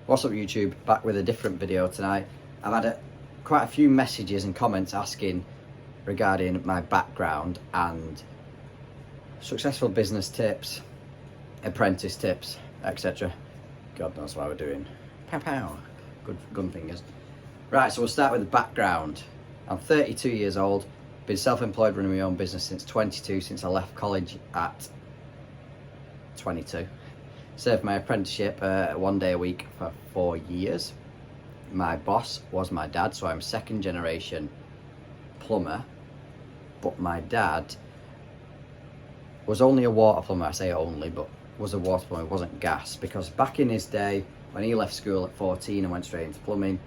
What's up YouTube, back with a different video tonight. I've had quite a few messages and comments asking regarding my background and successful business tips, apprentice tips, etc. God knows why we're doing pow pow, good gun fingers. Right, so we'll start with the background. I'm 32 years old, been self-employed running my own business since 22, since I left college at 22. Served my apprenticeship 1 day a week for 4 years. My boss was my dad, so I'm second generation plumber, but my dad was only a water plumber. I say only, but was a water plumber, wasn't gas, because back in his day, when he left school at 14 and went straight into plumbing,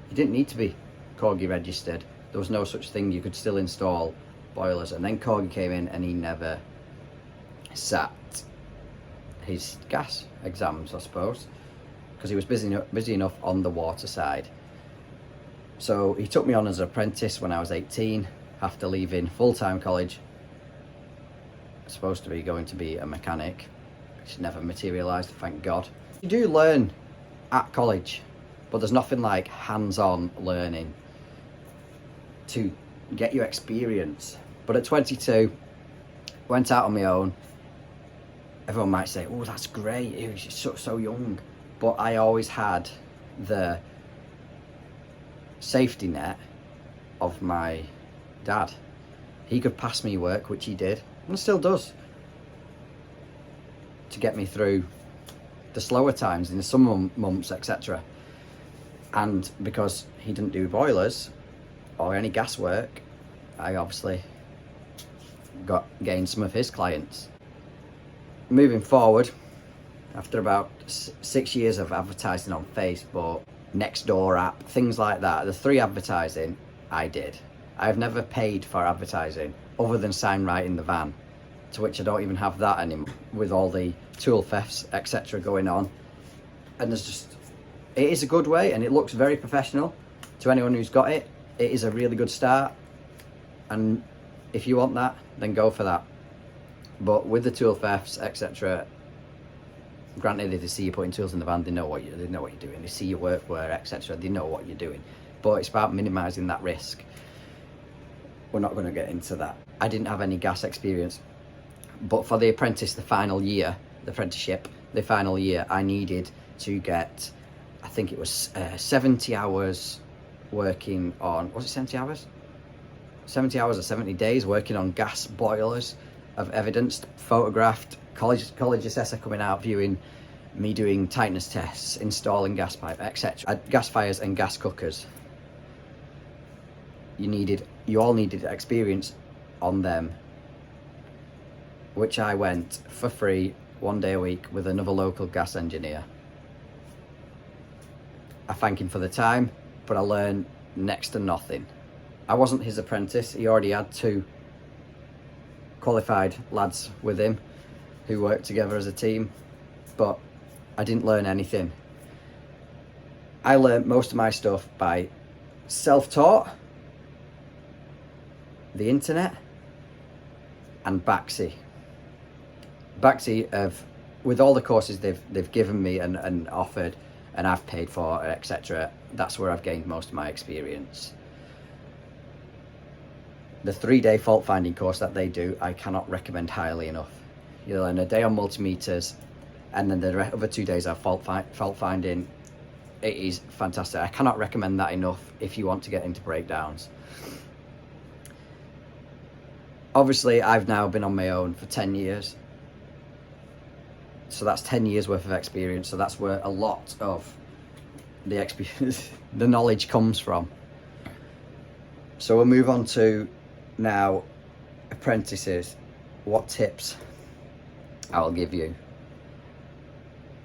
he didn't need to be Corgi registered. There was no such thing. You could still install boilers, and then Corgi came in and he never sat his gas exams, I suppose, because he was busy enough on the water side. So he took me on as an apprentice when I was 18 after leaving full-time college. Supposed to be going to be a mechanic, which never materialised, thank God. You do learn at college, but there's nothing like hands-on learning to get you experience. But at 22, went out on my own. Everyone might say, oh, that's great, he was so young. But I always had the safety net of my dad. He could pass me work, which he did, and still does, to get me through the slower times in the summer months, etc. And because he didn't do boilers or any gas work, I obviously gained some of his clients. Moving forward, after about 6 years of advertising on Facebook, Nextdoor app, things like that, the 3 advertising I did. I've never paid for advertising other than sign right in the van, to which I don't even have that anymore, with all the tool thefts, etc. going on. And there's just, it is a good way, and it looks very professional to anyone who's got it. It is a really good start, and if you want that, then go for that. But with the tool thefts, etc., granted, if they see you putting tools in the van, they know what you're doing. They see your workwear, etc. They know what you're doing. But it's about minimising that risk. We're not going to get into that. I didn't have any gas experience, but for the apprentice, the final year, the apprenticeship, the final year, I needed to get, I think it was 70 hours working on, was it 70 hours? 70 hours or 70 days working on gas boilers of evidence, photographed, college assessor coming out, viewing me doing tightness tests, installing gas pipe, etc. Gas fires and gas cookers. You all needed experience on them, which I went for free 1 day a week with another local gas engineer. I thank him for the time, but I learned next to nothing. I wasn't his apprentice. He already had 2 qualified lads with him who worked together as a team, but I didn't learn anything. I learned most of my stuff by self-taught, the internet, and Baxi. Baxi, with all the courses they've given me and offered, and I've paid for, etc., that's where I've gained most of my experience. The 3-day fault finding course that they do, I cannot recommend highly enough. You learn a day on multimeters, and then the other 2 days are fault finding. It is fantastic. I cannot recommend that enough if you want to get into breakdowns. Obviously, I've now been on my own for 10 years. So that's 10 years worth of experience. So that's where a lot of the experience, the knowledge comes from. So we'll move on to now apprentices. What tips I will give you?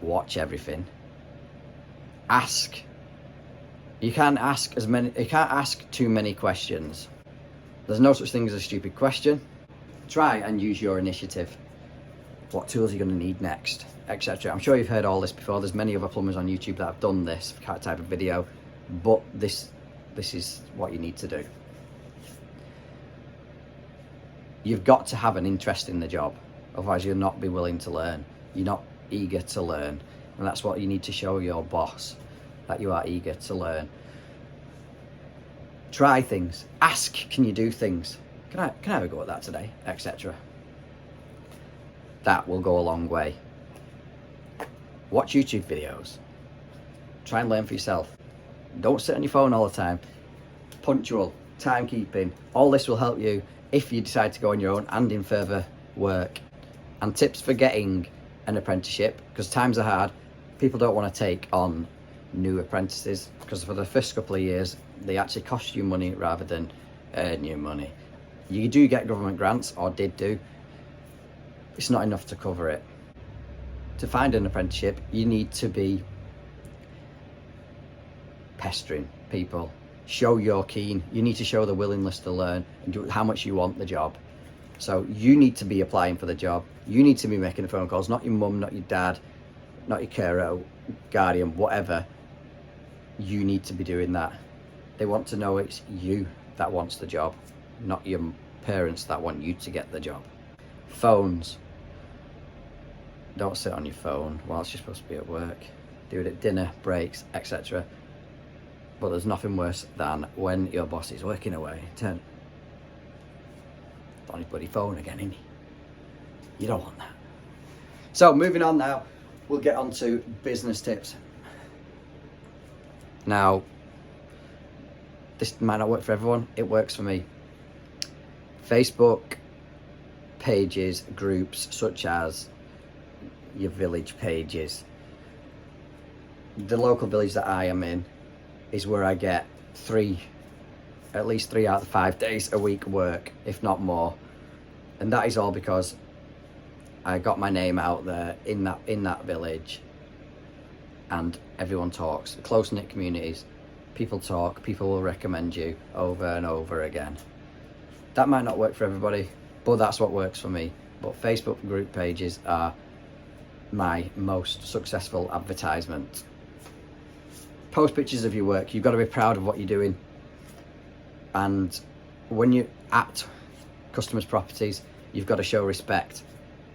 Watch everything. Ask. You can't ask too many questions. There's no such thing as a stupid question. Try and use your initiative. What tools are you going to need next, etc. I'm sure you've heard all this before. There's many other plumbers on YouTube that have done this type of video, but this is what you need to do. You've got to have an interest in the job, otherwise you'll not be willing to learn. You're not eager to learn. And that's what you need to show your boss, that you are eager to learn. Try things. Ask, can you do things? Can I have a go at that today? Etc. That will go a long way. Watch YouTube videos. Try and learn for yourself. Don't sit on your phone all the time. Punctual, timekeeping, all this will help you if you decide to go on your own and in further work. And tips for getting an apprenticeship, because times are hard. People don't want to take on new apprentices because for the first couple of years they actually cost you money rather than earn you money. You do get government grants, or did do. It's not enough to cover it. To find an apprenticeship, you need to be pestering people. Show you're keen. You need to show the willingness to learn and do how much you want the job. So you need to be applying for the job. You need to be making the phone calls, not your mum, not your dad, not your carer, guardian, whatever. You need to be doing that. They want to know it's you that wants the job, not your parents that want you to get the job. Phones. Don't sit on your phone whilst you're supposed to be at work. Do it at dinner, breaks, etc. But there's nothing worse than when your boss is working away. Turn on his bloody phone again, innit? You don't want that. So moving on now, we'll get on to business tips. Now, this might not work for everyone. It works for me. Facebook pages, groups such as your village pages. The local village that I am in is where I get at least 3 out of 5 days a week work, if not more. And that is all because I got my name out there in that village, and everyone talks. Close-knit communities, people talk, people will recommend you over and over again. That might not work for everybody, but that's what works for me. But Facebook group pages are my most successful advertisement. Post pictures of your work. You've got to be proud of what you're doing. And when you're at customers' properties, you've got to show respect.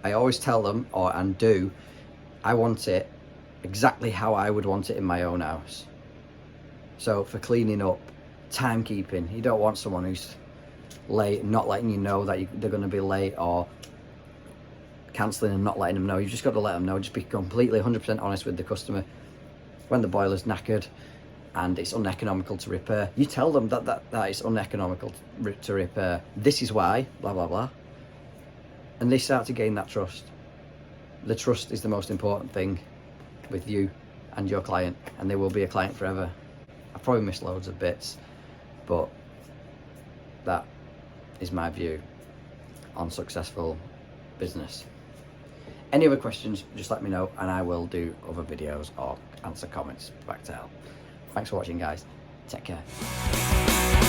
I always tell them, I want it exactly how I would want it in my own house. So for cleaning up, timekeeping, you don't want someone who's late, not letting you know that they're going to be late, or cancelling and not letting them know. You've just got to let them know. Just be completely 100% honest with the customer. When the boiler's knackered and it's uneconomical to repair, you tell them that it's uneconomical to repair. This is why, blah, blah, blah. And they start to gain that trust. The trust is the most important thing with you and your client, and they will be a client forever. I've probably missed loads of bits, but that is my view on successful business. Any other questions, just let me know and I will do other videos or answer comments back to help. Thanks for watching, guys. Take care.